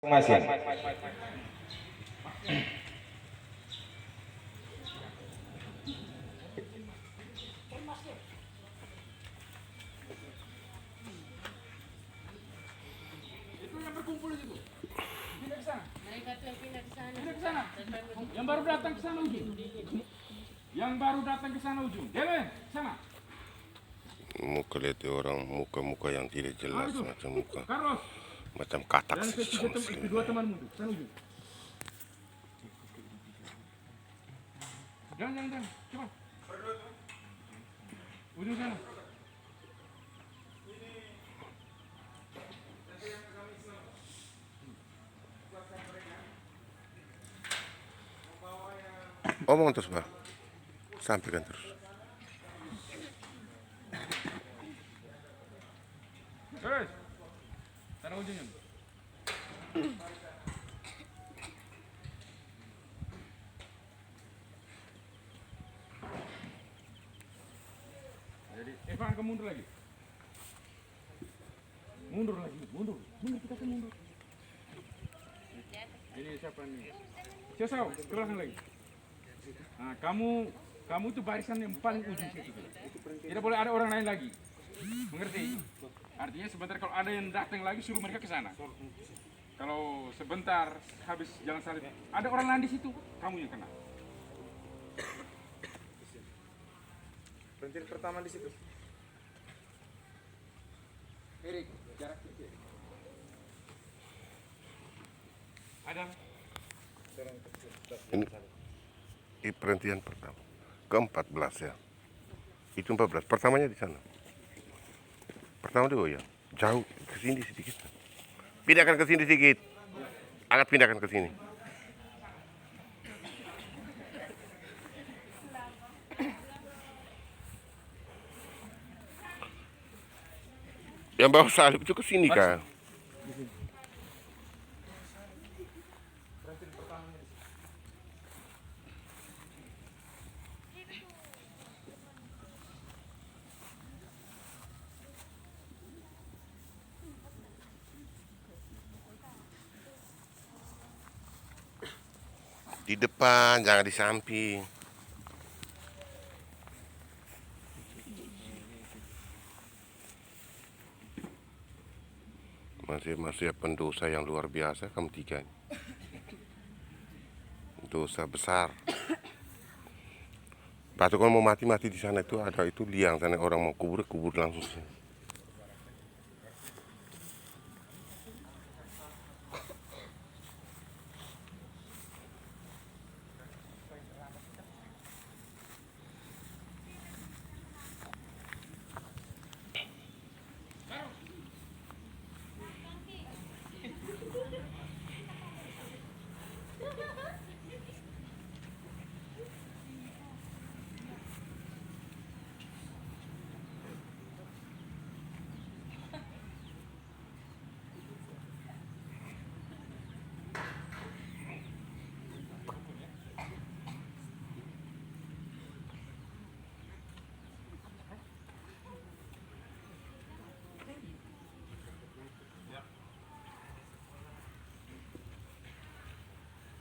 Masing. Itu yang berkumpul itu. Pindah ke sana. Mereka tuh yang pindah ke sana. Pindah ke sana. Yang baru datang ke sana ujung. Yang baru datang ke sana ujung. Jalan sana. Muka lihat orang muka-muka yang tidak jelas macam muka Carlos. macam katak Dan kedua temanmu tuh, sana ujung. Jangan, cepat. Ujung sana. omong terus Pak, sampaikan terus. Terus. Sana ujungnya. Jadi, Evan kamu mundur lagi. Mundur kita kan mundur. Ini siapa nih? Siasau, ke belakang lagi. Nah, kamu tuh barisan yang paling ujung situ. Tidak boleh ada orang lain lagi. Mengerti? Artinya sebentar kalau ada yang datang lagi suruh mereka ke sana. Kalau sebentar habis jalan salib ada orang lain di situ, kamu yang kena. Pentil pertama di situ. Erik, jarak kecil. Ada. Ini perhentian pertama ke-14 ya, itu 14 pertamanya di sana. Pertama itu ya jauh ke sini sedikit, pindahkan ke sini sedikit, angkat pindahkan ke sini. Yang bawa salib itu ke sini kan. Di depan, jangan di samping. Masih pendosa yang luar biasa kamu tiga. Dosa besar. Batu kalau mau mati di sana itu ada itu liang sana, orang mau kubur langsung sini.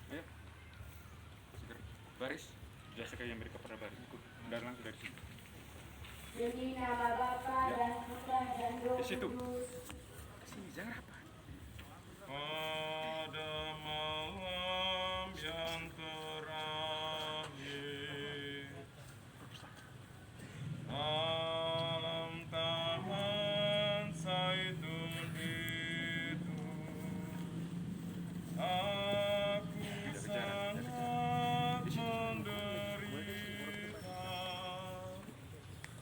Ayo. Baris, biasa kayak mereka pada baris. Dan langsung dari sini. Demi nama Bapa dan Putra dan Roh Di situ. Kudus. Sini, jangan apa. Pada malam yang terakhir, alam taman zaitun itu, aku sangat menderita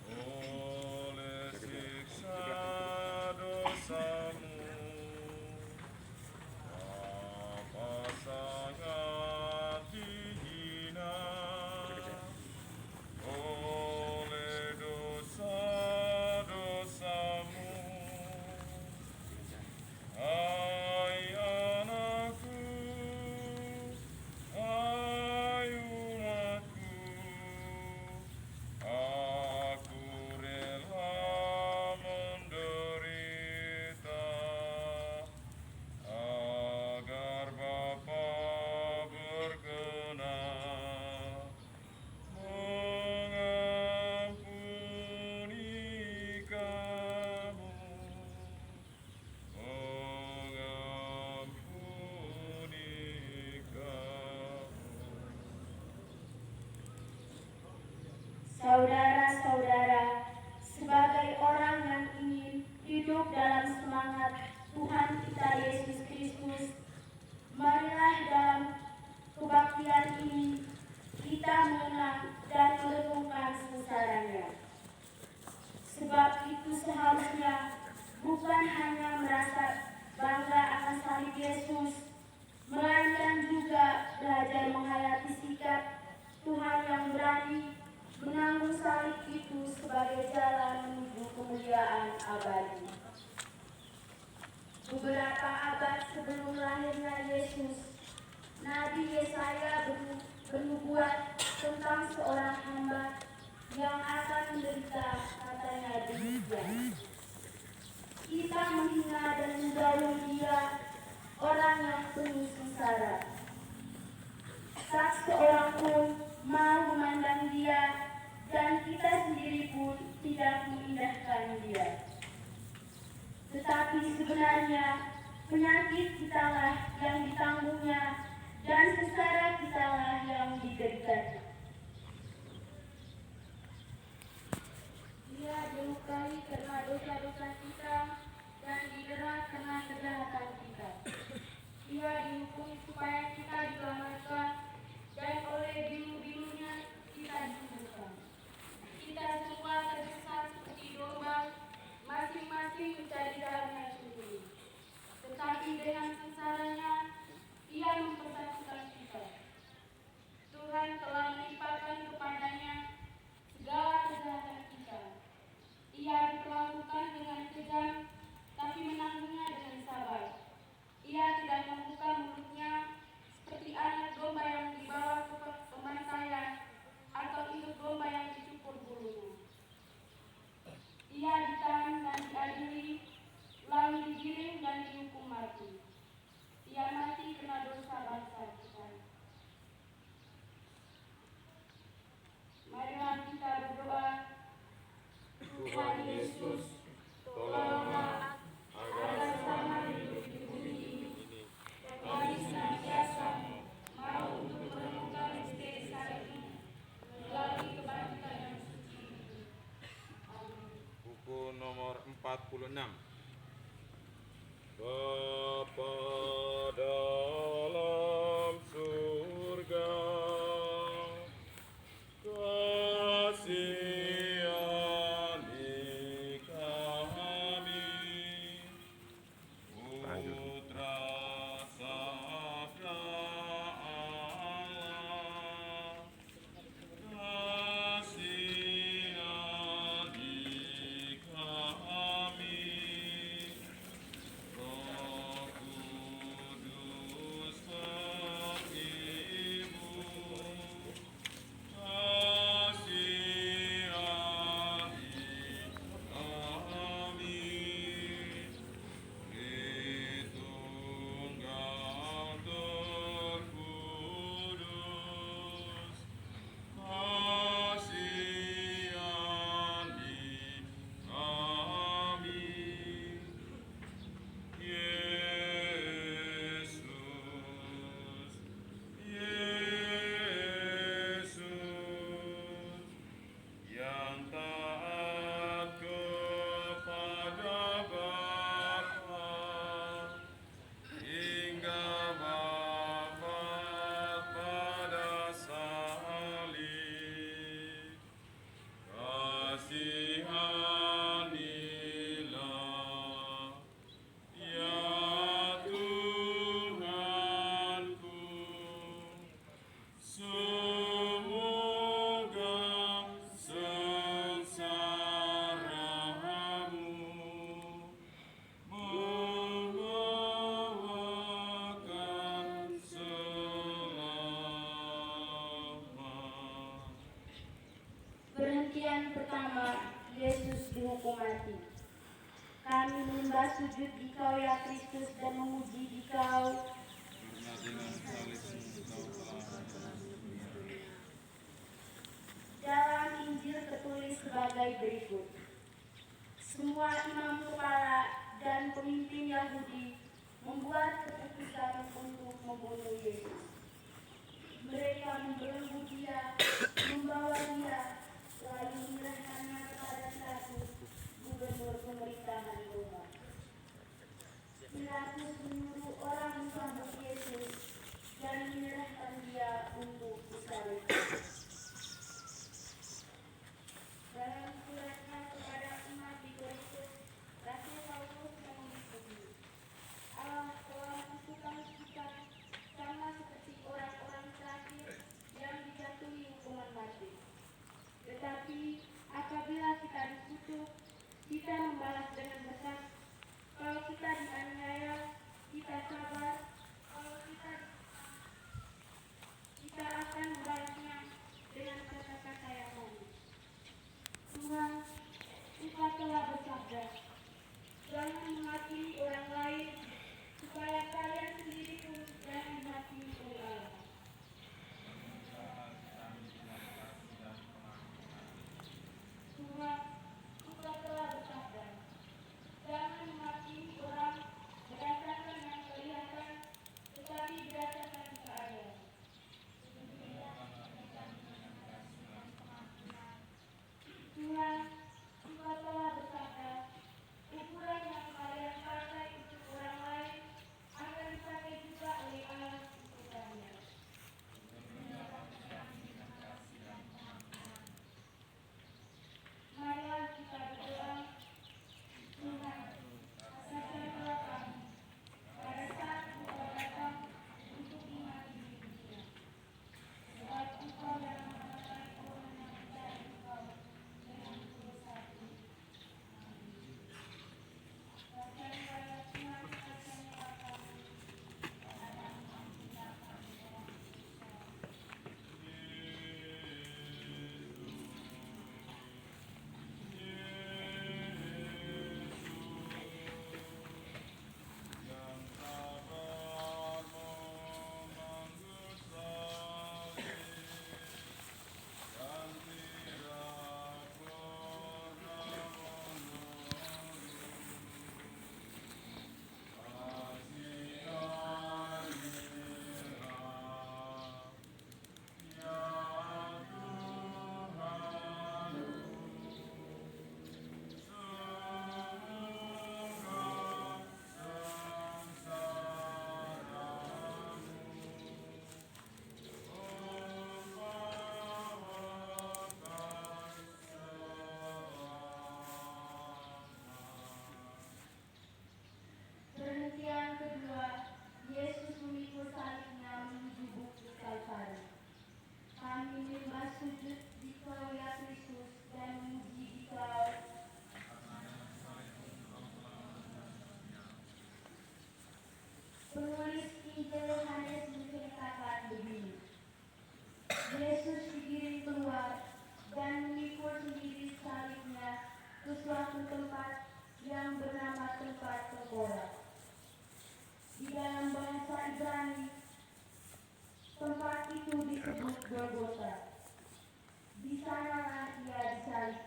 oleh siksa dosamu. Apa sangat Tuhan yang berani menanggung salib itu sebagai jalan menuju kemuliaan abadi. Beberapa abad sebelum lahirnya Yesus, Nabi Yesaya bernubuat tentang seorang hamba yang akan menderita, katanya demikian. Kita menghina dan menjauhi dia, orang yang penuh sengsara. Tak seorang pun mau memandang dia, dan kita sendiri pun tidak mengindahkan dia. Tetapi sebenarnya penyakit kitalah yang ditanggungnya, dan sengsara kitalah yang dideritanya. Dia dilukai karena dosa-dosa kita, dan didera karena kejahatan kita. Dia dihukum supaya kita diselamatkan, dan oleh bilu-bilunya kita disembuhkan. Kita semua tersesat seperti domba, masing-masing mencari jalannya sendiri. Tetapi dengan sengsaranya, Ia mempersatukan kita. Tuhan telah melimpahkan kepadanya segala kejahatan kita. Ia diperlakukan dengan kejam, tapi menanggungnya dengan sabar. Ia tidak membuka mulutnya seperti anak domba yang dibawa ke pembantaian atau induk domba yang dicukur bulunya. Ia ditahan dan diadili, lalu digiring dan dihukum mati. Ia mati karena dosa bangsa kita. Marilah kita berdoa. Tuhan Yesus, tolonglah agar selama hidup di bumi ini kami senantiasa mau untuk menemukan misteri salibmu melalui kebangkitan yang suci itu. Amin. Buku nomor 46. Bapa dalam surga, kasihani kami. Putra Sabda Allah, kasihani kami. Roh Kudus Ibu, kasihani kami. Tritunggal Terkudus, kasihani kami. Yesus, Yesus, yang taat kepada Bapa hingga wafat pada salib, kasihanilah ya Tuhanku. Semoga sengsaramu membawakan selamat. Perhentian pertama, Yesus dihukum mati. Kami menyembah sujud di Kau ya Kristus dan memuji di Kau. Karena dengan salibmu Kau telah Dalam Injil tertulis sebagai berikut. Semua imam kepala dan pemimpin Yahudi membuat keputusan untuk membunuh Yesus. Mereka membelenggu dia, membawa dia, lalu menyerahkannya kepada Pilatus, gubernur pemerintahan Roma. Pilatus menyuruh orang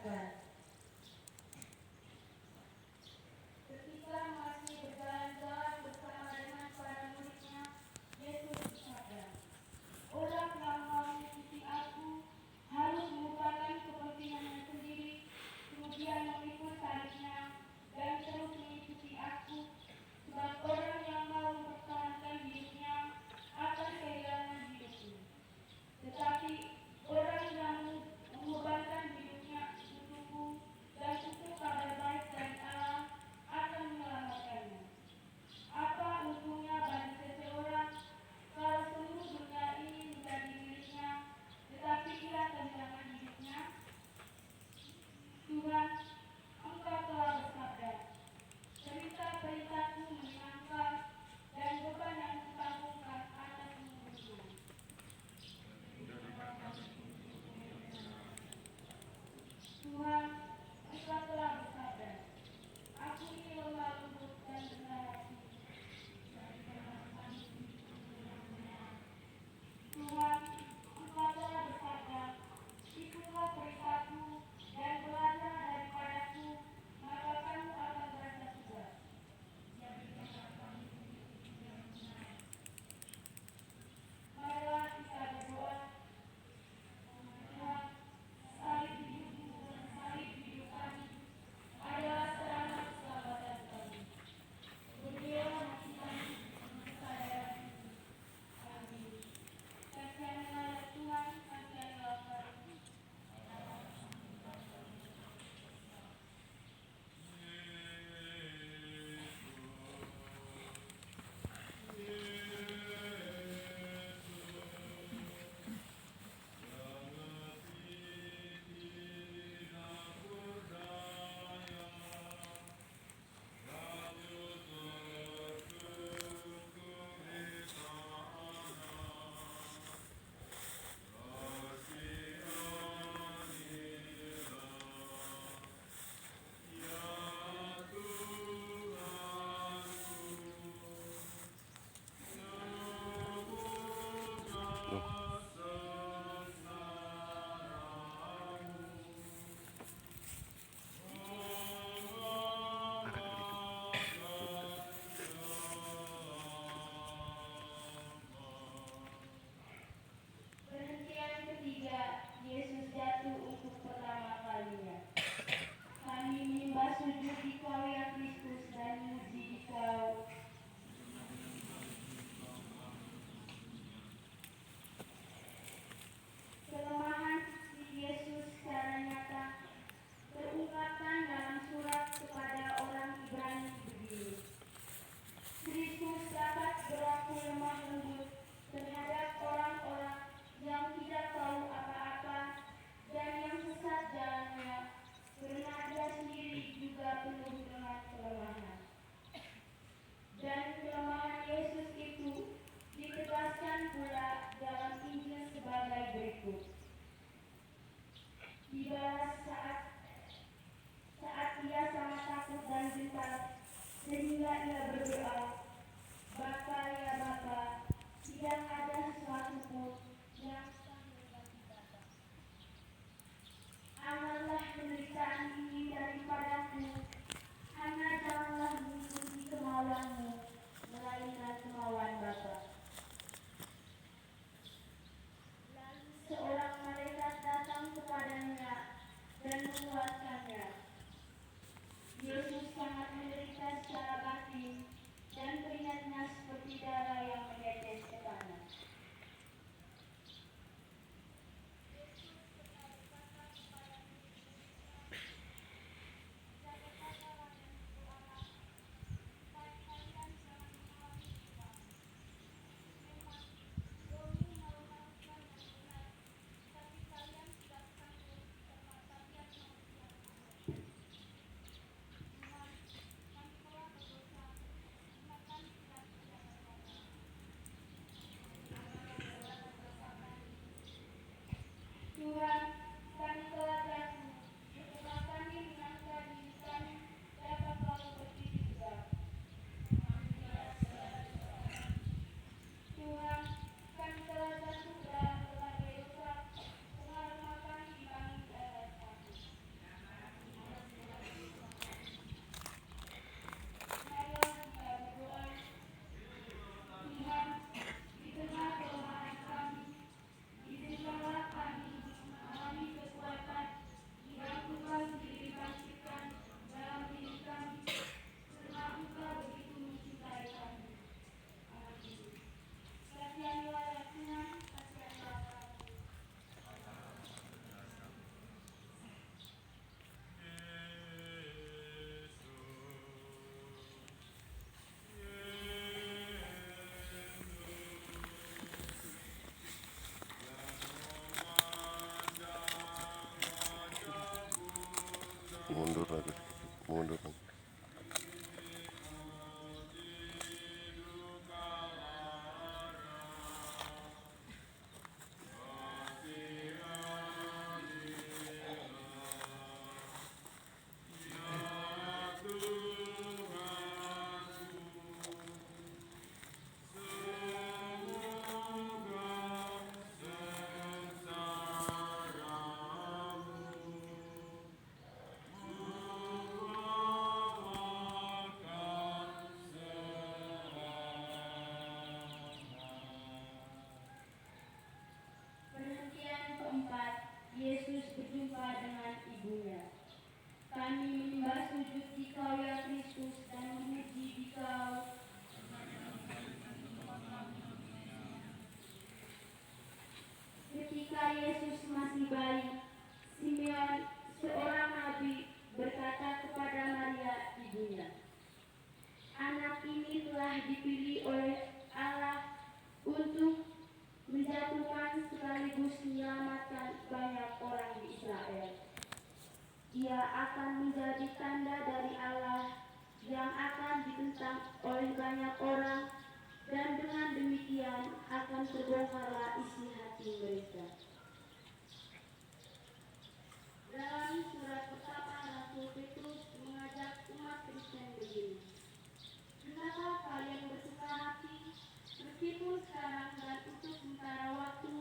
diperlihatkan. Ketika masih berjalan-jalan bersama dengan para muridnya, Yesus bersabda, "Orang yang mau mengikuti Aku harus melupakan kepentingannya sendiri, kemudian memikul salibnya dan terus mengikuti Aku. Sebab orang yang mau mempertahankan hidupnya akan kehilangan hidupnya. Tetapi orang yang mengorbankan hidupnya untukku Mundur lagi sedikit, mundur lagi. Perhentian keempat, Yesus berjumpa dengan ibunya. Kami menyembah sujud di Kau ya Kristus dan memuji di Kau. Ketika Yesus masih bayi, Simeon, seorang nabi, berkata kepada Maria, ibunya, "Anak ini telah dipilih oleh Allah untuk menjatuhkan sekaligus menyelamatkan banyak orang di Israel. Dia akan menjadi tanda dari Allah yang akan ditentang oleh banyak orang, dan dengan demikian akan terbongkarlah isi hati mereka." Dalam surat pertama Rasul Petrus mengajak umat Kristen begini, "Hendaklah kalian bersuka hati, meskipun sekarang dan untuk sementara waktu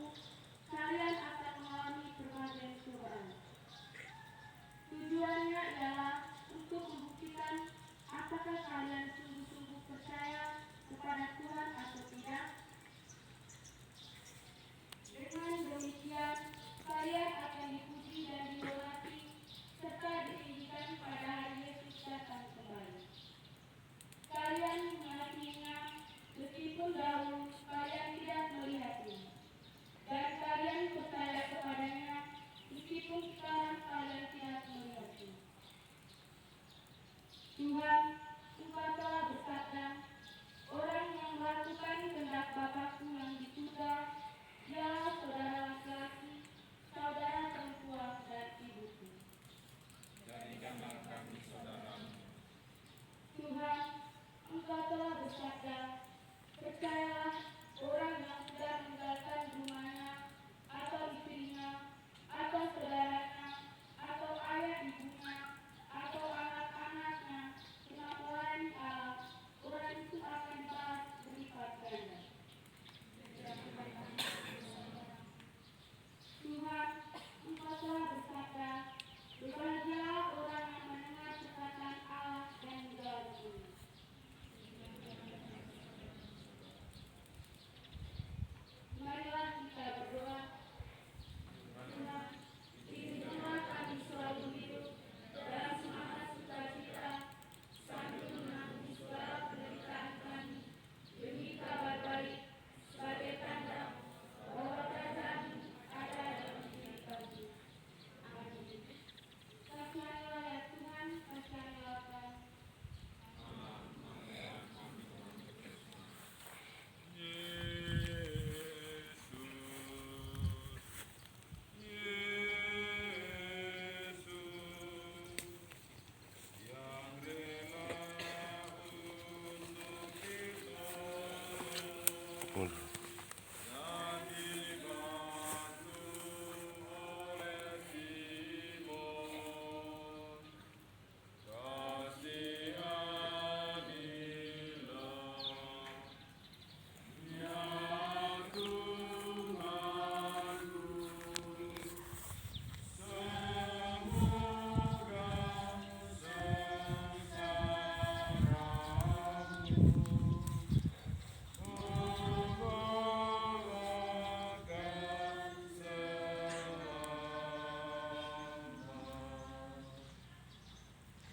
kalian akan mengalami berbagai cobaan." Tujuannya ialah untuk membuktikan apakah kalian sungguh-sungguh percaya kepada Tuhan atau tidak. Dengan demikian, kalian akan dipuji dan dihormati serta ditinggikan pada hari Yesus datang kembali. Kalian mengasihinya meskipun dahulu kalian tidak melihatnya, dan kalian percaya kepadanya meskipun sekarang kalian tidak melihatnya. Tuhan, Engkau telah bersabda, "Orang yang melakukan kehendak Bapa-Ku yang di surga, ialah saudara laki-laki, saudara perempuan, dan ibuku." Jadikanlah kami saudaramu. Tuhan, Engkau telah bersabda, "Percayalah, orang yang sudah meninggalkan rumahnya, atau istrinya, atau saudaranya, atau ayah ibunya, atau anak-anaknya, untuk melayani Allah, orang itu akan dibalas berlipat ganda." Tuhan, Engkau telah bersabda, "Berbahagialah orang yang mendengar perkataan Allah dan menjalankannya." Marilah kita berdoa. Tuhan, izinkanlah kami selalu hidup dalam semangat sukacita sambil menanggung segala penderitaan kami demi kabar baik sebagai tanda bahwa kerajaan-Mu ada dalam diri kami. Amin. Kasianilah ya Tuhan, kasianilah kami. Mundur.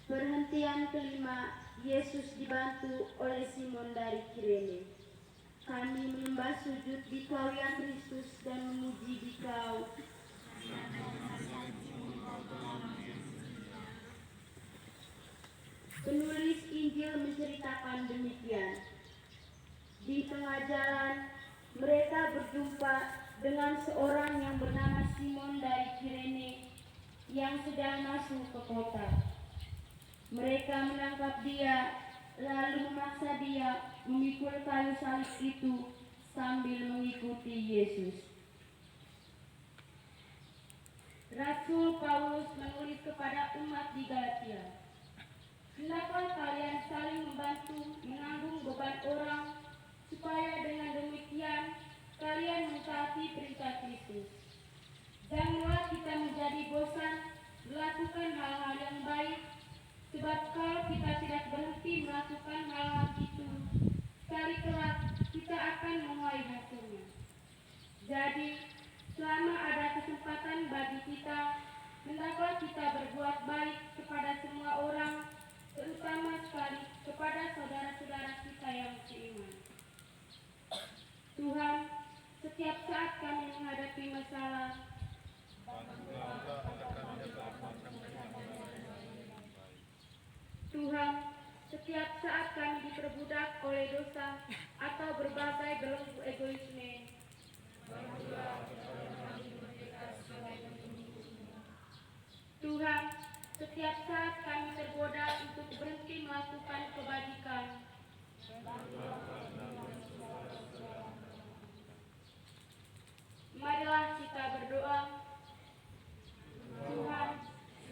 Perhentian kelima, Yesus dibantu oleh Simon dari Kirene. Kami menyembah sujud di Kau ya Kristus dan memuji di Kau. Penulis Injil menceritakan demikian. Di tengah jalan, mereka berjumpa dengan seorang yang bernama Simon dari Kirene. yang sedang masuk ke kota. Mereka menangkap dia, lalu memaksa dia memikul kayu salib itu sambil mengikuti Yesus. Rasul Paulus menulis kepada umat di Galatia, hendaklah kalian saling membantu menanggung beban orang, supaya dengan demikian kalian mentaati perintah Kristus. Janganlah kita menjadi bosan melakukan hal-hal yang baik, sebab kalau kita tidak berhenti melakukan hal-hal itu, sekali kelak kita akan menuai hasilnya. Jadi, selama ada kesempatan bagi kita, hendaklah kita berbuat baik kepada semua orang, terutama sekali kepada saudara-saudara kita yang seiman. Tuhan, setiap saat kami menghadapi masalah, Tuhan, setiap saat kami diperbudak oleh dosa atau berbagai belenggu egoisme, Tuhan, setiap saat kami tergoda untuk berhenti melakukan kebajikan, marilah kita berdoa. Tuhan,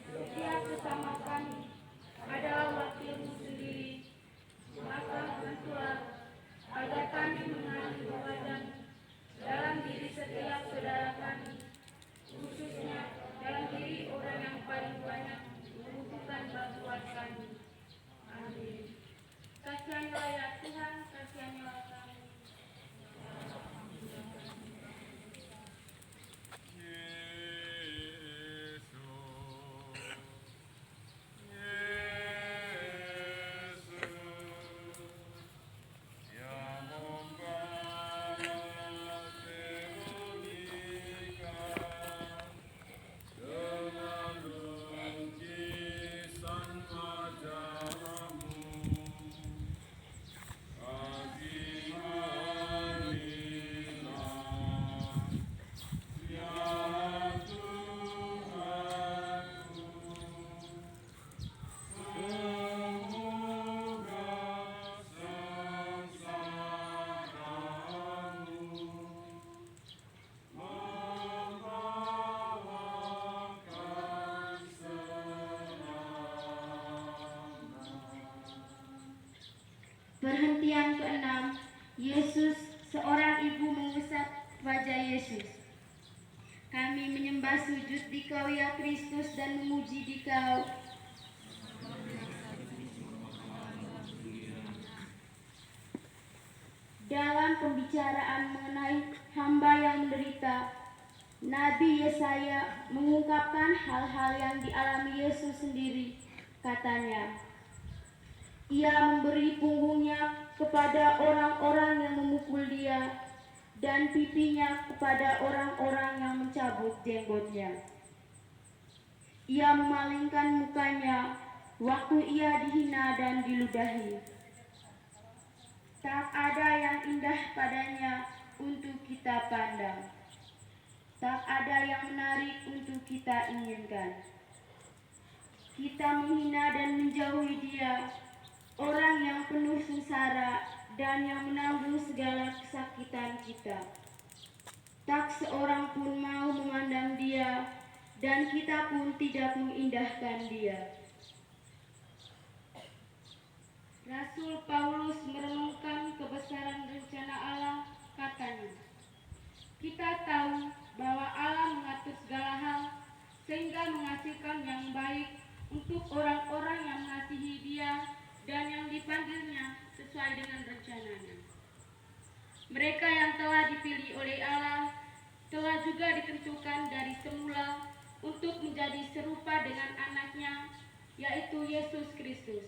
setiap sesama kami adalah wakilmu sendiri, maka bantulah agar kami mengalami kewajiban dalam diri setiap saudara kami, khususnya dalam diri orang yang paling banyak membutuhkan bantuan kami. Amin. Kasihanlah ya Tuhan, kasihanlah kami. Perhentian ke-6, Yesus, seorang ibu mengusap wajah Yesus. Kami menyembah sujud di Kau ya Kristus dan memuji di Kau. Dalam pembicaraan mengenai hamba yang menderita, Nabi Yesaya mengungkapkan hal-hal yang dialami Yesus sendiri. Katanya, Ia memberi punggungnya kepada orang-orang yang memukul dia, dan pipinya kepada orang-orang yang mencabut jenggotnya. Ia memalingkan mukanya waktu ia dihina dan diludahi. Tak ada yang indah padanya untuk kita pandang. Tak ada yang menarik untuk kita inginkan. Kita menghina dan menjauhi dia, orang yang penuh sengsara dan yang menanggung segala kesakitan kita. Tak seorang pun mau memandang dia, dan kita pun tidak mengindahkan dia. Rasul Paulus merenungkan kebesaran rencana Allah, katanya, kita tahu bahwa Allah mengatur segala hal sehingga menghasilkan yang baik untuk orang-orang yang mengasihi Dia dan yang dipanggilnya sesuai dengan rencananya. Mereka yang telah dipilih oleh Allah telah juga ditentukan dari semula untuk menjadi serupa dengan anaknya, yaitu Yesus Kristus.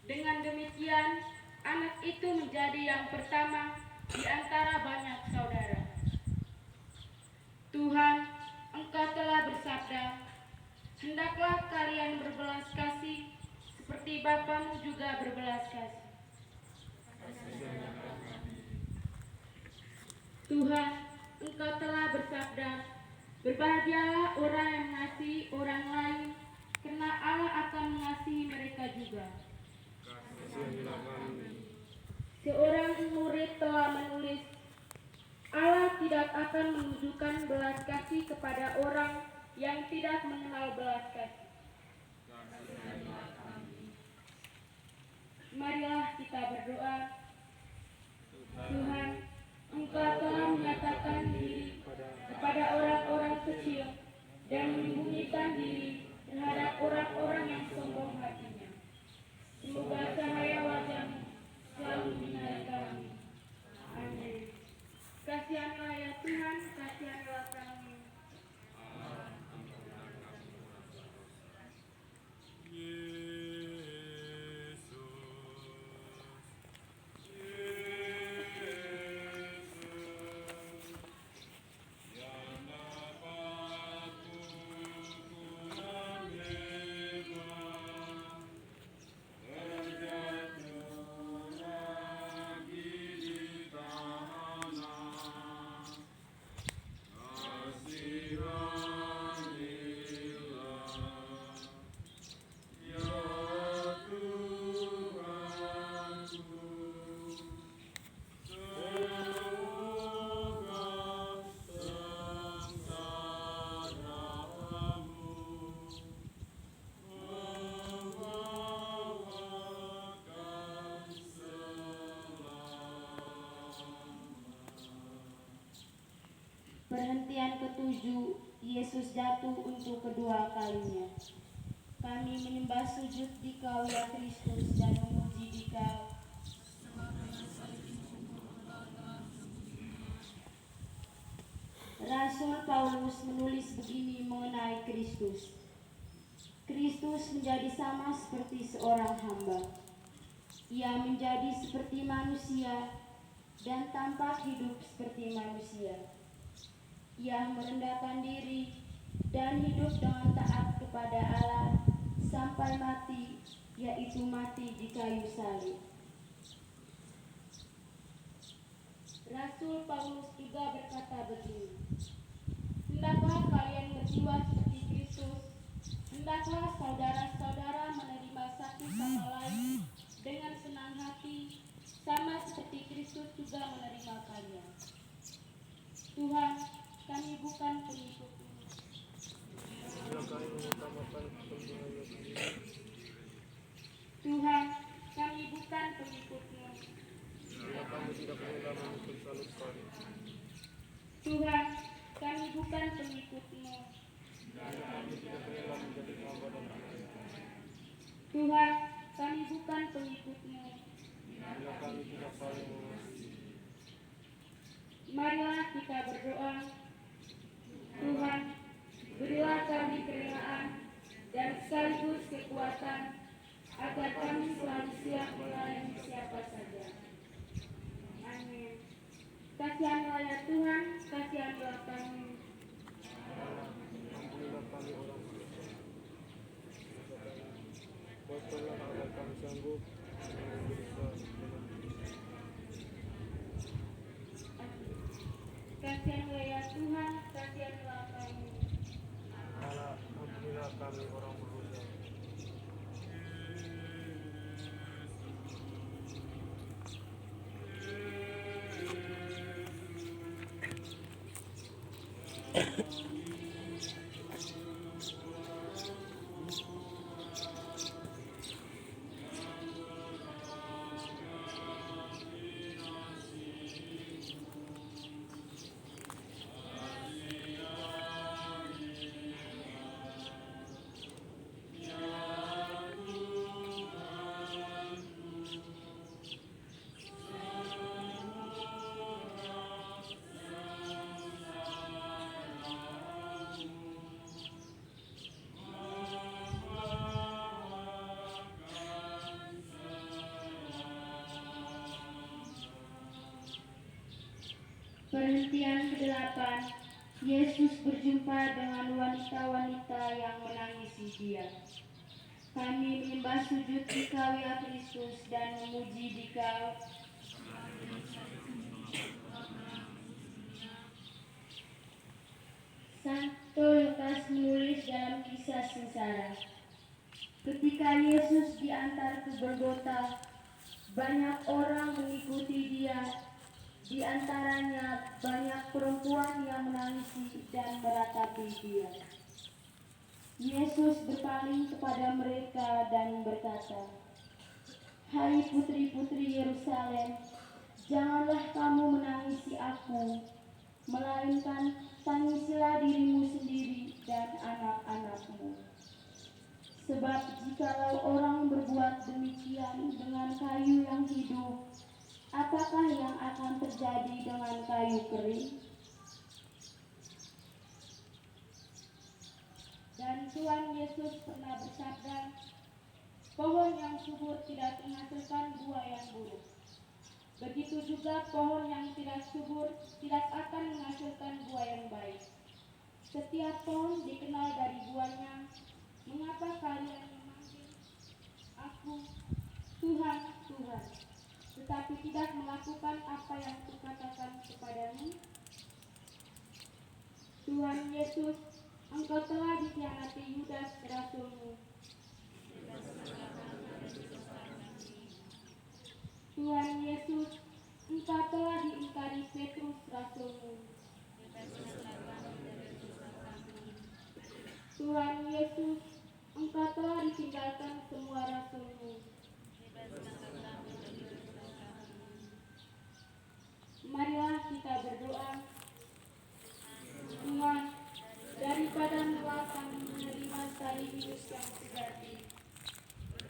Dengan demikian, anak itu menjadi yang pertama di antara banyak saudara. Tuhan, Engkau telah bersabda, hendaklah kalian berbelas kasih seperti Bapamu juga berbelas kasih. Tuhan, Engkau telah bersabda, Berbahagialah orang yang mengasihi orang lain, karena Allah akan mengasihi mereka juga. Seorang murid telah menulis, Allah tidak akan menunjukkan belas kasih kepada orang yang tidak mengenal belas kasih. Marilah kita berdoa. Tuhan, Engkau telah menyatakan diri kepada orang-orang kecil dan menyembunyikan diri terhadap orang-orang yang sombong hatinya. Semoga cahaya wajah-Mu selalu menyinari kami. Amin. Kasihanilah ya Tuhan, kasihanilah kami. Perhentian ketujuh, Yesus jatuh untuk kedua kalinya. Kami menyembah sujud Dikau ya Kristus dan memuji Dikau. Rasul Paulus menulis begini mengenai Kristus. Kristus menjadi sama seperti seorang hamba. Ia menjadi seperti manusia dan tampak hidup seperti manusia. Ia merendahkan diri dan hidup dengan taat kepada Allah sampai mati, yaitu mati di kayu salib. Rasul Paulus juga berkata begini, hendaklah kalian berjiwa seperti Kristus, hendaklah saudara-saudara menerima satu sama lain dengan senang hati, sama seperti Kristus juga menerima kalian. Tuhan, kami bukan pengikut-Mu. Tuhan, kami bukan pengikut-Mu. Tuhan, kami bukan pengikut-Mu. Tuhan, kami bukan pengikut-Mu. Marilah kita berdoa. Tuhan, berilah kami kerelaan dan sekaligus kekuatan agar kami selalu siap melayani siapa saja. Amin. Kasihanilah ya Tuhan, kasihanilah kami. Kasihanilah ya Tuhan, kasihanilah kami. Ampunilah kami orang berdosa. Perhentian ke-8, Yesus berjumpa dengan wanita-wanita yang menangisi Dia. Kami menyembah sujud Dikau ya Kristus dan memuji Dikau. Sang sengsara. Ketika Yesus diantar ke Golgota, banyak orang mengikuti dia. Di antaranya banyak perempuan yang menangisi dan meratapi dia. Yesus berpaling kepada mereka dan berkata, "Hai putri-putri Yerusalem, janganlah kamu menangisi aku, melainkan tangisilah dirimu sendiri dan anak-anakmu. Sebab jikalau orang berbuat demikian dengan kayu yang hidup, apakah yang akan terjadi dengan kayu kering?" Dan Tuhan Yesus pernah bersabda, "Pohon yang subur tidak menghasilkan buah yang buruk. Begitu juga pohon yang tidak subur tidak akan menghasilkan buah yang baik. Setiap pohon dikenal dari buahnya. Mengapa kalian memanggil aku Tuhan, Tuhan, tetapi tidak melakukan apa yang kukatakan kepadamu?" Tuhan Yesus, Engkau telah dikhianati Yudas rasulmu. Tuhan Yesus, Engkau telah diingkari Petrus rasulmu. Tuhan Yesus, Engkau telah ditinggalkan semua rasulmu. Marilah kita berdoa. Tuhan, daripada Engkau kami menerima sari hidup yang sejati.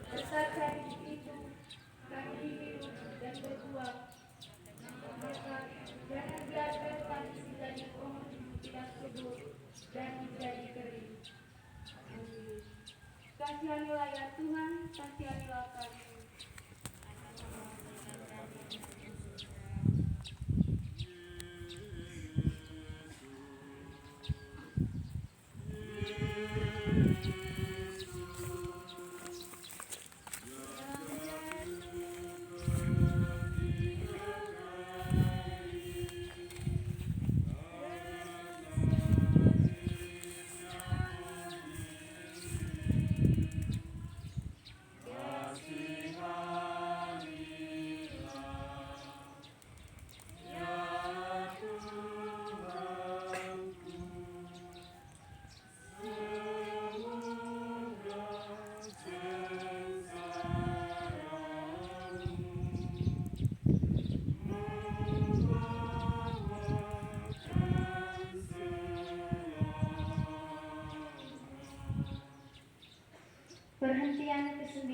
Berkat sari itu kami hidup dan berbuah. Maka jangan biarkan kami menjadi pohon tidak subur dan menjadi kering. Amin. Kasihanilah ya Tuhan, kasihanilah kami. Perhentian ke-9,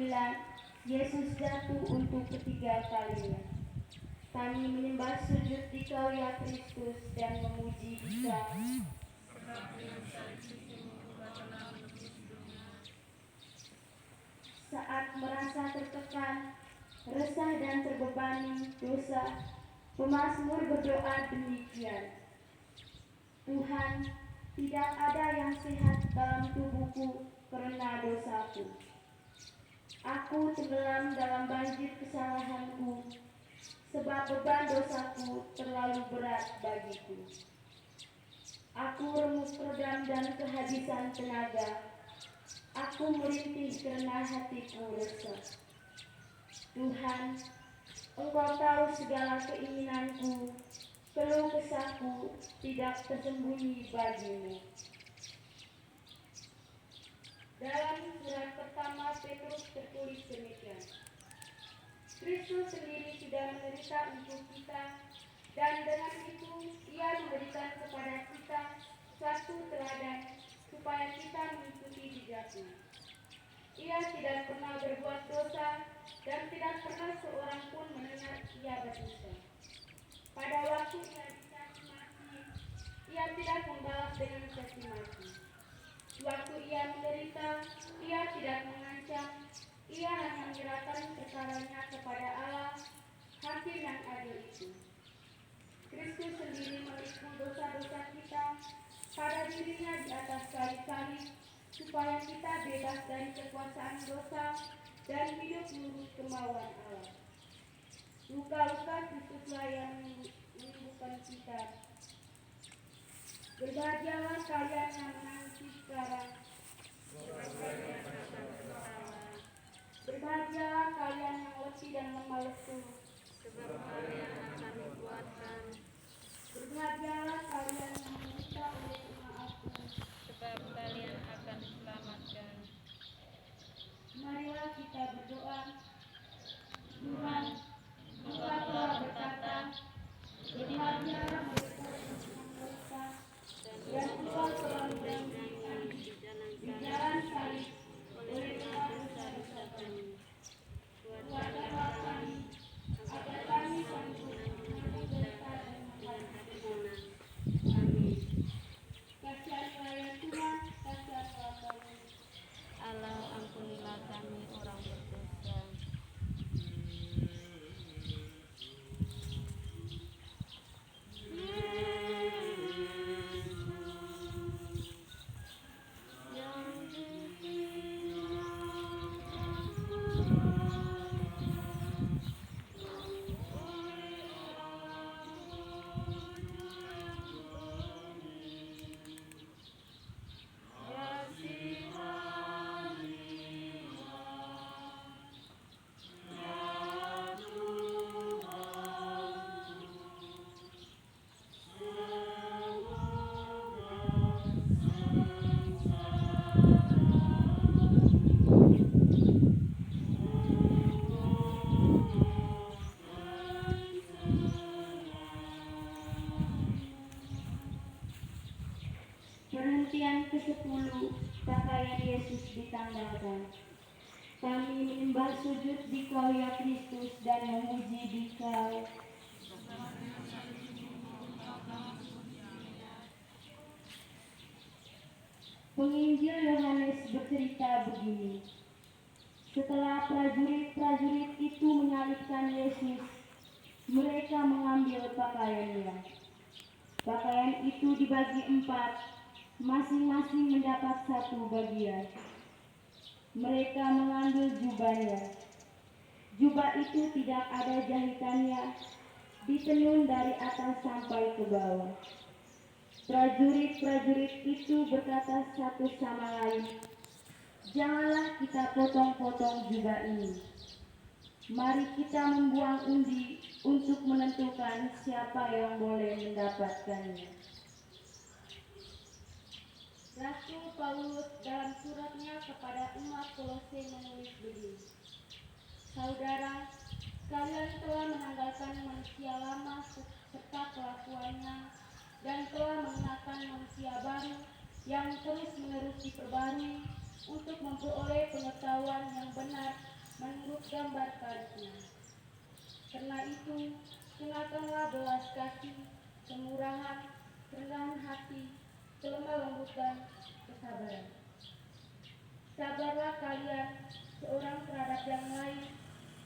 Yesus jatuh untuk ketiga kalinya. Kami menyembah sujud Dikau ya Kristus dan memuji Dikau. Saat merasa tertekan, resah dan terbebani dosa, pemazmur berdoa demikian, "Tuhan, tidak ada yang sehat dalam tubuhku karena dosaku. Aku tenggelam dalam banjir kesalahanku, sebab beban dosaku terlalu berat bagiku. Aku remuk redam dan kehabisan tenaga. Aku merintih karena hatiku resah. Tuhan, Engkau tahu segala keinginanku, keluh kesahku tidak tersembunyi bagimu." Dalam surat pertama Petrus tertulis demikian, Kristus sendiri sudah menderita untuk kita, dan dengan itu Ia memberikan kepada kita suatu teladan supaya kita mengikuti jejaknya. Ia tidak pernah berbuat dosa dan tidak pernah seorang pun mendengar Ia berdosa. Pada waktu Ia dicaci maki, Ia tidak membalas dengan caci maki. Waktu Ia menderita, Ia tidak mengancam. Ia hanya menyerahkan perkaranya kepada Allah, Hakim yang adil itu. Kristus sendiri memikul dosa-dosa kita pada dirinya di atas kayu salib, supaya kita bebas dari kekuasaan dosa dan hidup menurut kemauan Allah. Luka-luka Kristuslah yang menyembuhkan kita. Berbahagialah kalian yang menangis sekarang, Berbahagialah kalian yang letih dan lemah lesu. Berbahagialah kalian yang menderita oleh karena aku. Marilah kita berdoa. Tuhan, Engkau telah berkata, berbahagialah mereka yang mereka, dan Engkau telah menjanjikan di jalan salib oleh karena dosa-dosa kami. Kuatkanlah kami, agar kami mampu mengambil berkat dan menghadapi kemenangan. Amin. Kasihanlah ya Tuhan, kasihanlah kami. Allah, ampunilah kami orang berdosa. Perhentian ke-10, pakaian Yesus ditanggalkan. Kami menyembah sujud di Kau ya Kristus dan memuji di Kau. Penginjil Yohanes bercerita begini. Setelah prajurit-prajurit itu menyalibkan Yesus, mereka mengambil pakaiannya. Pakaian itu dibagi 4, masing-masing mendapat 1 bagian. Mereka mengambil jubahnya. Jubah itu tidak ada jahitannya, ditenun dari atas sampai ke bawah. Prajurit-prajurit itu berkata satu sama lain, "Janganlah kita potong-potong jubah ini. Mari kita membuang undi untuk menentukan siapa yang boleh mendapatkannya." Rasul Paulus dalam suratnya kepada umat Kolose menulis begini. Saudara, kalian telah menanggalkan manusia lama serta kelakuannya dan telah mengenakan manusia baru yang terus-menerus diperbarui untuk memperoleh pengetahuan yang benar menurut gambar karisnya. Karena itu, kenakanlah belas kasih, kemurahan, kerendahan hati, kelemah lembutan, kesabaran. Sabarlah kalian seorang terhadap yang lain,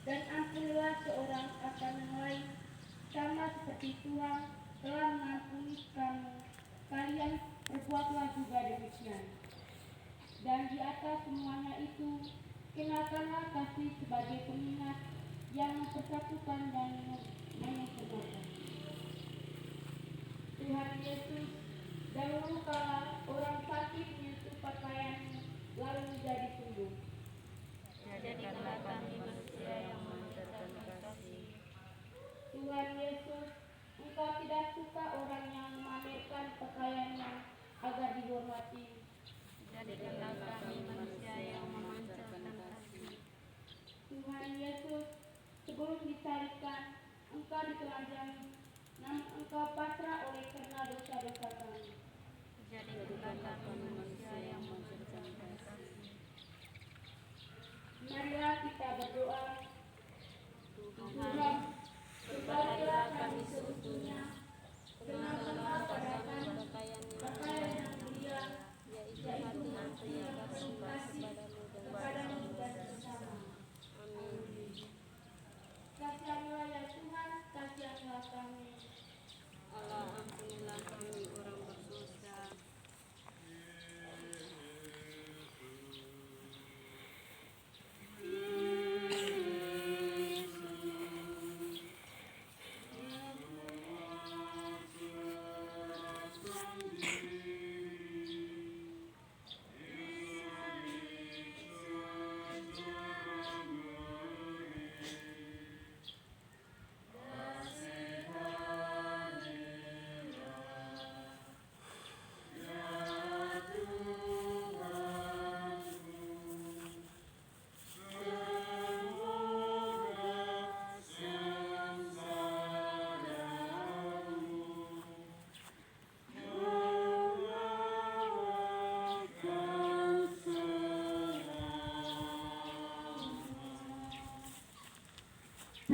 dan ampunilah seorang akan yang lain, sama seperti Tuhan telah mengampuni kamu. Kalian berbuatlah juga demikian. Dan di atas semuanya itu, kenakanlah kasih sebagai pengingat yang mempersatukan dan menyempurnakan. Tuhan Yesus dahulu kala orang sakit menyentuh pakaianmu, lalu menjadi sembuh. Jadikanlah kami manusia yang memanjatkan kasih. Tuhan Yesus, Engkau tidak suka orang yang memamerkan pakaiannya agar dihormati. Jadikanlah kami manusia yang memanjatkan kasih. Tuhan Yesus, sebelum disalibkan, Engkau ditelanjangi, namun Engkau pasrah oleh karena dosa-dosa kami. Jadikanlah kami manusia yang memanjatkan kasih. Marilah kita berdoa. Tuhan, berbalilah kami seutuhnya, kenakanlah pada kami pakaian yang mulia, yaitu hati yang terima kasih kepadamu dan bersama. Amin. Kasihanlah ya Tuhan, kasihanlah kami. Allah, ampunilah kami orang berdosa.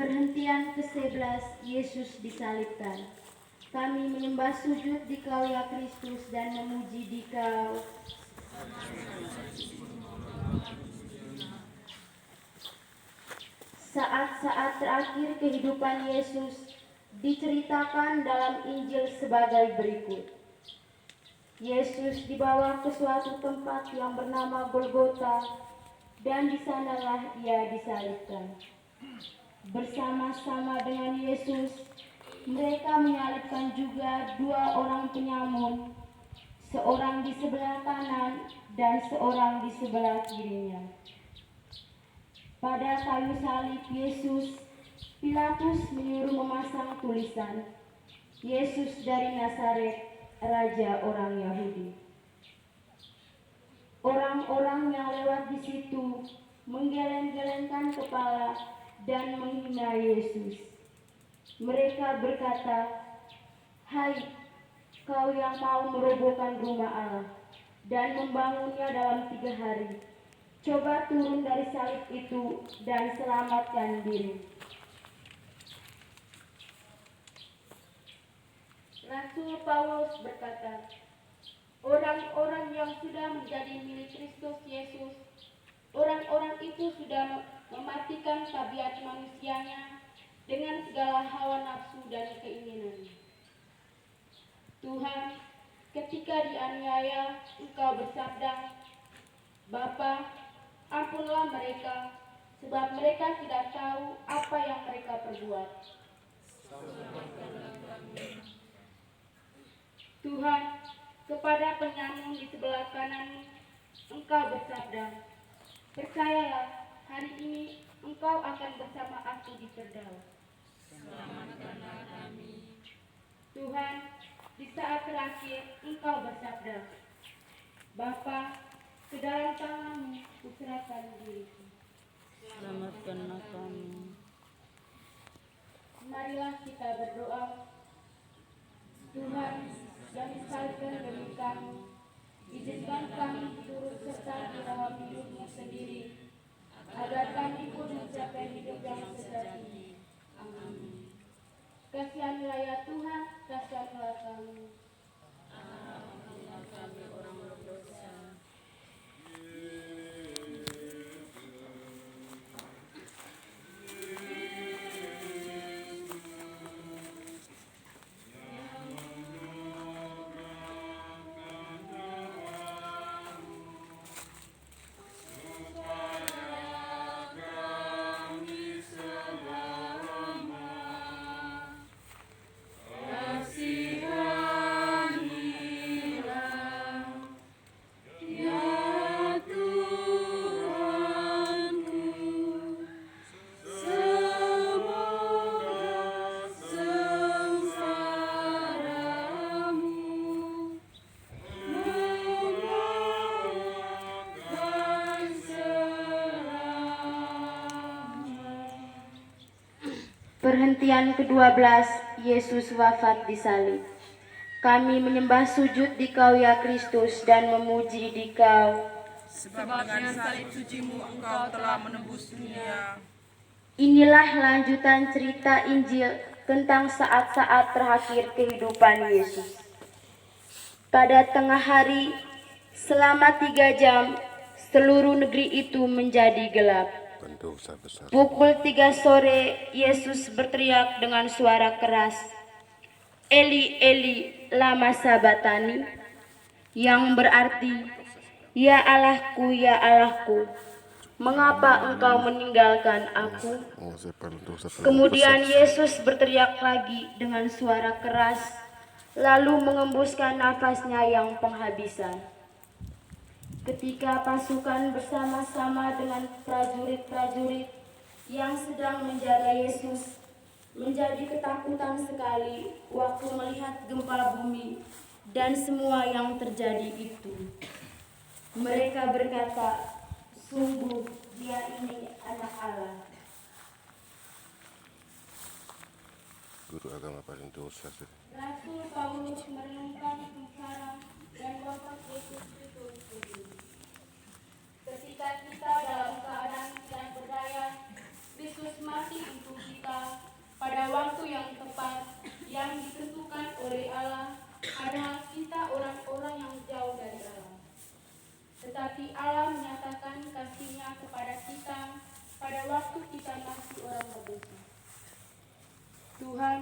Perhentian ke-11, Yesus disalibkan. Kami menyembah sujud Dikau ya Kristus dan memuji Dikau. Saat-saat terakhir kehidupan Yesus diceritakan dalam Injil sebagai berikut. Yesus dibawa ke suatu tempat yang bernama Golgota, dan di sanalah ia disalibkan. Bersama-sama dengan Yesus, mereka menyalibkan juga dua orang penyamun, seorang di sebelah kanan dan seorang di sebelah kirinya. Pada kayu salib Yesus, Pilatus menyuruh memasang tulisan, Yesus dari Nazaret, Raja orang Yahudi. Orang-orang yang lewat di situ menggeleng-gelengkan kepala dan menghina Yesus. Mereka berkata, "Hai, kau yang mau merobohkan rumah Allah dan membangunnya dalam 3 hari, coba turun dari salib itu dan selamatkan diri." Rasul Paulus berkata, orang-orang yang sudah menjadi milik Kristus Yesus, orang-orang itu sudah mematikan tabiat manusianya dengan segala hawa nafsu dan keinginannya. Tuhan, ketika dianiaya, Engkau bersabda, "Bapa, ampunlah mereka, sebab mereka tidak tahu apa yang mereka perbuat." Tuhan, kepada penyamun di sebelah kanan Engkau bersabda, "Percayalah, hari ini engkau akan bersama aku di Firdaus." Selamatkanlah kami. Tuhan, di saat terakhir Engkau bersabda, "Bapa, ke dalam tangan-Mu kuserahkan diriku." Selamatkanlah kami. Marilah kita berdoa. Tuhan, yang disalibkan demi kami, izinkan kami turut serta di dalam hidup-Mu sendiri, agar kami pun mencapai hidup yang sejati. Amin. Kasihanilah ya Tuhan, kasihanilah kami. Ampunilah kami orang berdosa. Perhentian ke-12, Yesus wafat disalib. Kami menyembah sujud Dikau ya Kristus dan memuji Dikau. Sebab dengan salib suci-Mu Engkau telah menebus dunia. Inilah lanjutan cerita Injil tentang saat-saat terakhir kehidupan Yesus. Pada tengah hari, selama 3 jam, seluruh negeri itu menjadi gelap. Pendosa besar. Pukul 3 sore, Yesus berteriak dengan suara keras, "Eli, Eli, lama sabatani," yang berarti, ya Allahku, mengapa engkau meninggalkan aku?" Kemudian Yesus berteriak lagi dengan suara keras, lalu mengembuskan nafasnya yang penghabisan. Ketika pasukan bersama-sama dengan prajurit-prajurit yang sedang menjaga Yesus menjadi ketakutan sekali waktu melihat gempa bumi dan semua yang terjadi itu. Mereka berkata, "Sungguh Dia ini anak Allah." Guru agama paling dosa. Rasul Paulus merenungkan sengsara dan wafat Yesus Kristus sendiri. Ketika kita dalam keadaan tidak berdaya, Kristus mati untuk kita, Tuhan,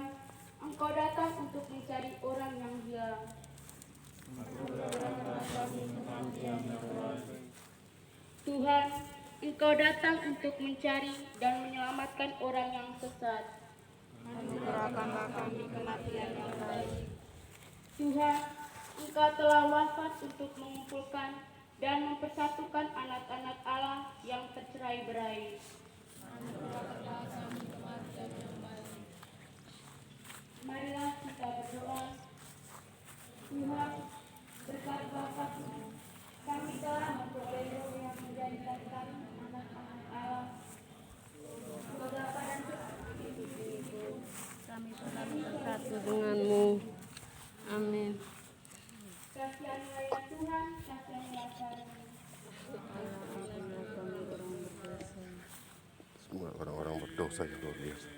Engkau datang untuk mencari orang yang hilang. Tuhan, Engkau datang untuk mencari dan menyelamatkan orang yang sesat. Anugerahkanlah kami kematian yang baik. Tuhan, Engkau telah wafat untuk mengumpulkan dan mempersatukan anak-anak Allah yang tercerai-berai. Marilah kita berdoa. Tuhan, berkat Bapa-Mu, kami telah memperoleh roh yang menjadikan kami anak-anak Allah. Bapa dan Kami telah bersatu denganmu. Amin. Kasihanilah ya Tuhan, kasihanilah kami. Ampunilah kami orang berdosa. Semua orang-orang berdosa yang luar biasa.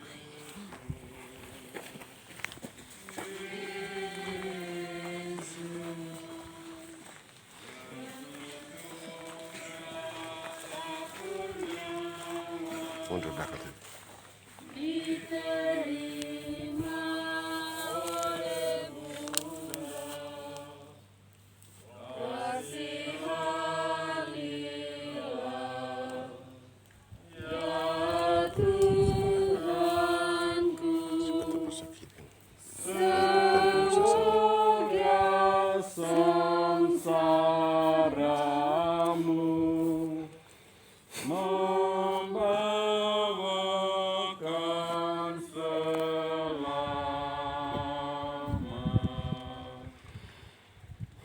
Mundur belakang saja. Diterima oleh kasihanilah ya Tuhanku. Sebentar bersakit. Semoga Sengsaramu membawakan selamat.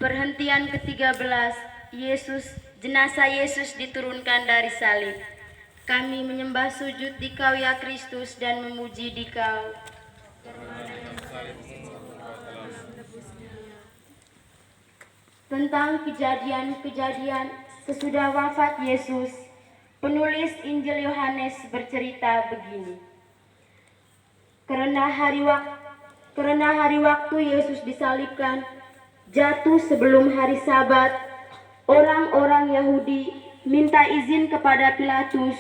Perhentian ke-13, jenazah Yesus diturunkan dari salib. Kami menyembah sujud di Kau ya Kristus dan memuji di Kau. Tentang kejadian-kejadian sesudah wafat Yesus, penulis Injil Yohanes bercerita begini. Karena hari waktu Yesus disalibkan jatuh sebelum hari Sabat, orang-orang Yahudi minta izin kepada Pilatus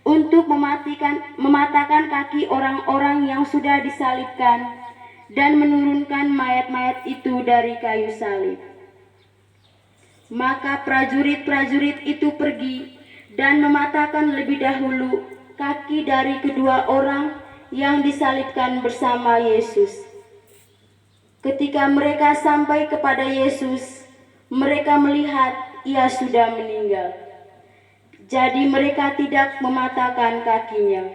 untuk mematahkan kaki orang-orang yang sudah disalibkan dan menurunkan mayat-mayat itu dari kayu salib. Maka prajurit-prajurit itu pergi dan mematahkan lebih dahulu kaki dari kedua orang yang disalibkan bersama Yesus. Ketika mereka sampai kepada Yesus, mereka melihat ia sudah meninggal. Jadi mereka tidak mematahkan kakinya.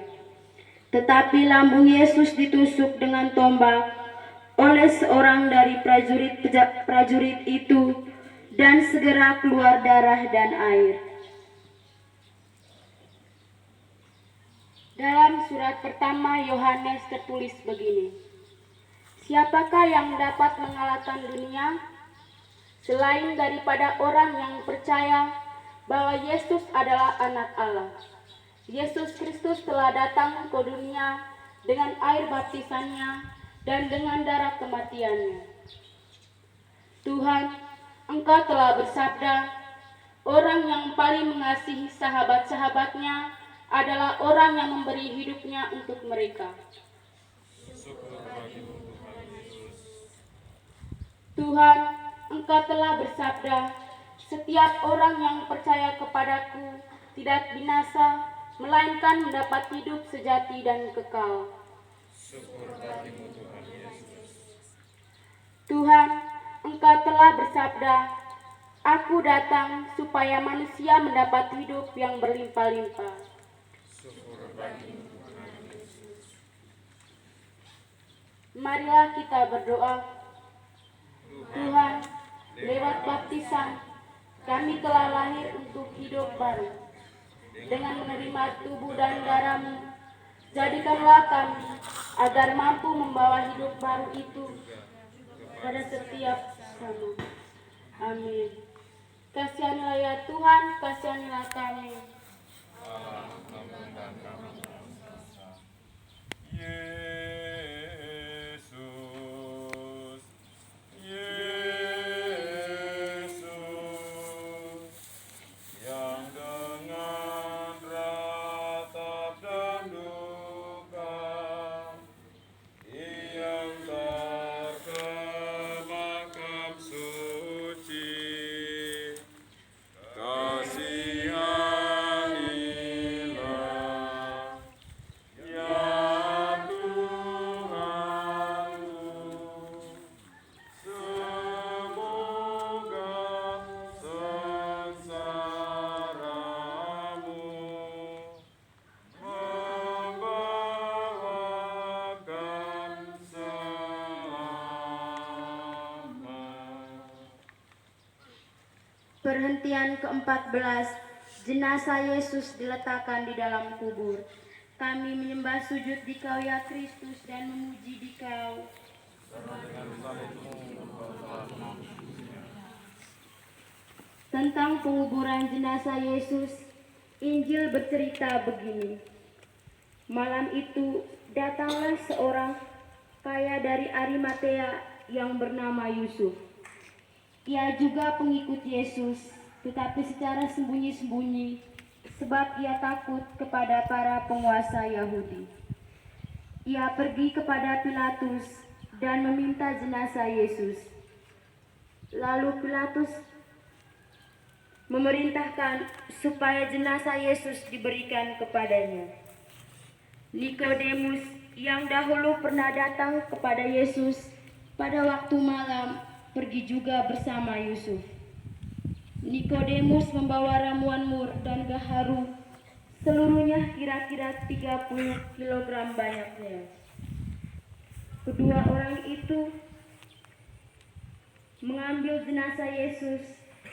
Tetapi lambung Yesus ditusuk dengan tombak oleh seorang dari prajurit itu, dan segera keluar darah dan air. Dalam surat pertama Yohanes tertulis begini. Siapakah yang dapat mengalahkan dunia selain daripada orang yang percaya bahwa Yesus adalah anak Allah? Yesus Kristus telah datang ke dunia dengan air baptisannya dan dengan darah kematiannya. Tuhan, Engkau telah bersabda, orang yang paling mengasihi sahabat-sahabatnya adalah orang yang memberi hidupnya untuk mereka. Tuhan, Engkau telah bersabda, setiap orang yang percaya kepadaku tidak binasa, melainkan mendapat hidup sejati dan kekal. Tuhan, Engkau telah bersabda, Aku datang supaya manusia mendapat hidup yang berlimpah-limpah. Marilah kita berdoa. Tuhan, lewat baptisan, kami telah lahir untuk hidup baru. Dengan menerima tubuh dan darah-Mu, jadikanlah kami agar mampu membawa hidup baru itu pada setiap sama. Amin. Kasihanilah ya Tuhan, kasihanilah kami. Yesus, Yesus, yang dengan ratap dan duka Perhentian ke-14, jenazah Yesus diletakkan di dalam kubur. Kami menyembah sujud Dikau ya Kristus dan memuji Dikau. Tentang penguburan jenazah Yesus, Injil bercerita begini. Malam itu datanglah seorang kaya dari Arimatea yang bernama Yusuf. Ia juga pengikut Yesus, tetapi secara sembunyi-sembunyi, sebab ia takut kepada para penguasa Yahudi. Ia pergi kepada Pilatus dan meminta jenazah Yesus. Lalu Pilatus memerintahkan supaya jenazah Yesus diberikan kepadanya. Nikodemus yang dahulu pernah datang kepada Yesus pada waktu malam pergi juga bersama Yusuf. Nikodemus membawa ramuan mur dan gaharu, seluruhnya kira-kira 30 kilogram banyaknya. Kedua orang itu mengambil jenazah Yesus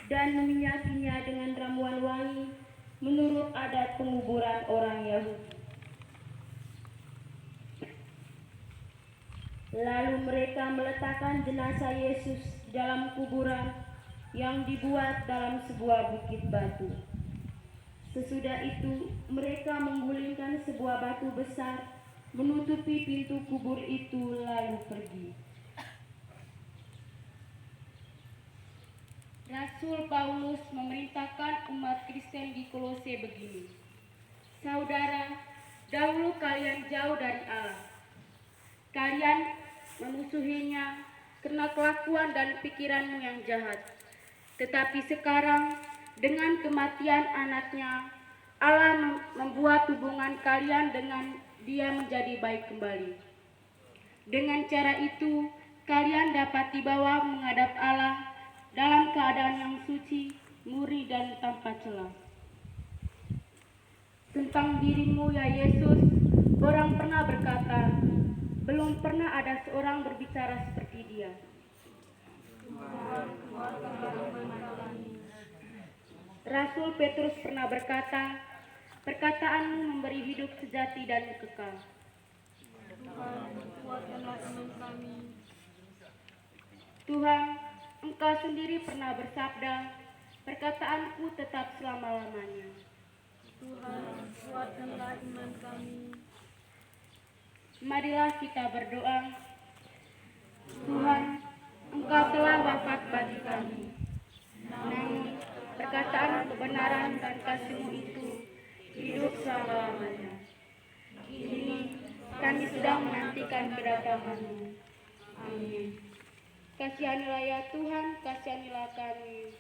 dan meminyakinya dengan ramuan wangi menurut adat penguburan orang Yahudi. Lalu mereka meletakkan jenazah Yesus di dalam kuburan yang dibuat dalam sebuah bukit batu. Sesudah itu mereka menggulingkan sebuah batu besar menutupi pintu kubur itu lalu pergi. Rasul Paulus memerintahkan umat Kristen di Kolose begini. Saudara, dahulu kalian jauh dari Allah. Kalian memusuhinya karena kelakuan dan pikiranmu yang jahat. Tetapi sekarang dengan kematian anaknya, Allah membuat hubungan kalian dengan Dia menjadi baik kembali. Dengan cara itu, kalian dapat dibawa menghadap Allah dalam keadaan yang suci, murni dan tanpa celah. Tentang dirimu ya Yesus, orang pernah berkata, belum pernah ada seorang berbicara seperti Dia. Rasul Petrus pernah berkata, perkataanmu memberi hidup sejati dan kekal. Tuhan, Engkau sendiri pernah bersabda, perkataanku tetap selama-lamanya. Tuhan, kuatkanlah iman kami. Marilah kita berdoa. Tuhan, Engkau telah wafat bagi kami. Namun, perkataan kebenaran dan kasih-Mu itu hidup selama-lamanya. Kini, kami sedang menantikan kedatangan-Mu. Amin. Kasihanilah ya Tuhan, kasihanilah kami.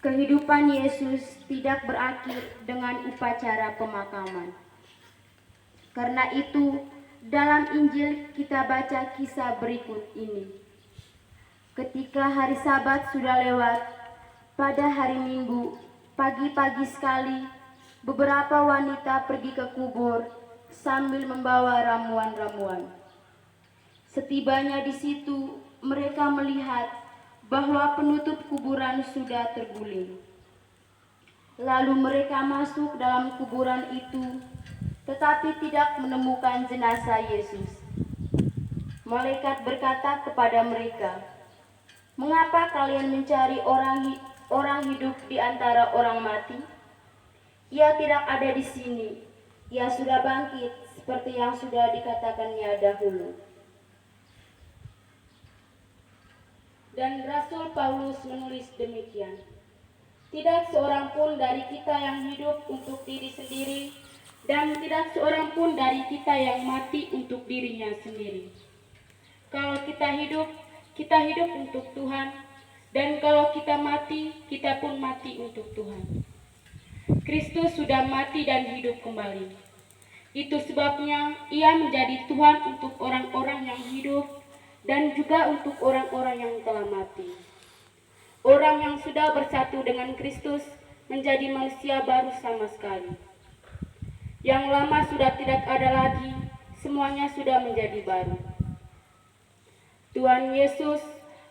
Kehidupan Yesus tidak berakhir dengan upacara pemakaman. Karena itu, dalam Injil kita baca kisah berikut ini. Ketika hari Sabat sudah lewat, pada hari Minggu, pagi-pagi sekali, beberapa wanita pergi ke kubur sambil membawa ramuan-ramuan. Setibanya di situ, mereka melihat bahwa penutup kuburan sudah terguling. Lalu mereka masuk dalam kuburan itu, tetapi tidak menemukan jenazah Yesus. Malaikat berkata kepada mereka, "Mengapa kalian mencari orang hidup di antara orang mati? Ia tidak ada di sini. Ia sudah bangkit seperti yang sudah dikatakannya dahulu. Dan Rasul Paulus menulis demikian. Tidak seorang pun dari kita yang hidup untuk diri sendiri, dan tidak seorang pun dari kita yang mati untuk dirinya sendiri. Kalau kita hidup untuk Tuhan, dan kalau kita mati, kita pun mati untuk Tuhan. Kristus sudah mati dan hidup kembali. Itu sebabnya Ia menjadi Tuhan untuk orang-orang yang hidup dan juga untuk orang-orang yang telah mati. Orang yang sudah bersatu dengan Kristus menjadi manusia baru sama sekali. Yang lama sudah tidak ada lagi, semuanya sudah menjadi baru. Tuhan Yesus,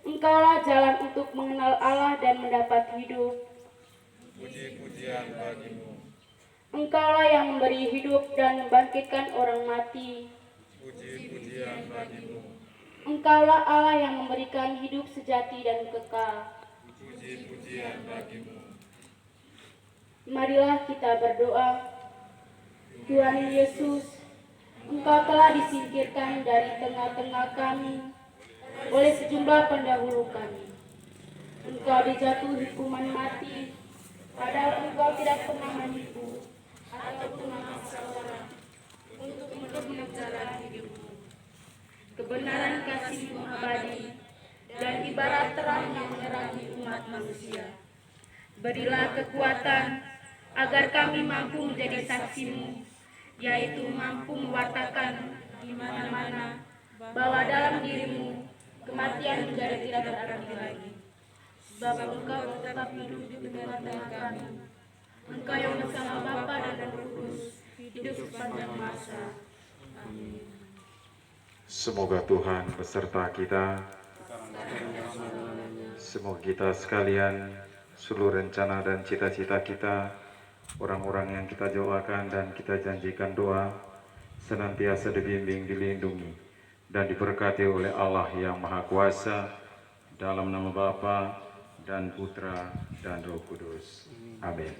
Engkaulah jalan untuk mengenal Allah dan mendapat hidup. Puji-pujian bagimu. Engkaulah yang memberi hidup dan membangkitkan orang mati. Puji-pujian bagimu. Engkaulah Allah yang memberikan hidup sejati dan kekal. Puji-pujian bagimu. Marilah kita berdoa. Tuhan Yesus, Engkau telah disingkirkan dari tengah-tengah kami oleh sejumlah pendahulu kami. Engkau dijatuhi hukuman mati, padahal Engkau tidak pernah menipu ataupun memaksa orang untuk menempuh jalan hidupmu. Kebenaran kasih-Mu abadi dan ibarat terang yang menerangi umat manusia. Berilah kekuatan agar kami mampu menjadi saksi-Mu, yaitu mampu mewartakan di mana-mana bahwa dalam diri-Mu kematian menjadi tidak berarti lagi. Sebab Engkau tetap hidup di tengah-tengah kami. Engkau yang bersama Bapa dan Roh Kudus hidup sepanjang masa. Amin. Semoga Tuhan beserta kita. Semoga kita sekalian, seluruh rencana dan cita-cita kita, orang-orang yang kita doakan dan kita janjikan doa, senantiasa dibimbing, dilindungi, dan diberkati oleh Allah yang Maha Kuasa, dalam nama Bapa dan Putra dan Roh Kudus. Amin.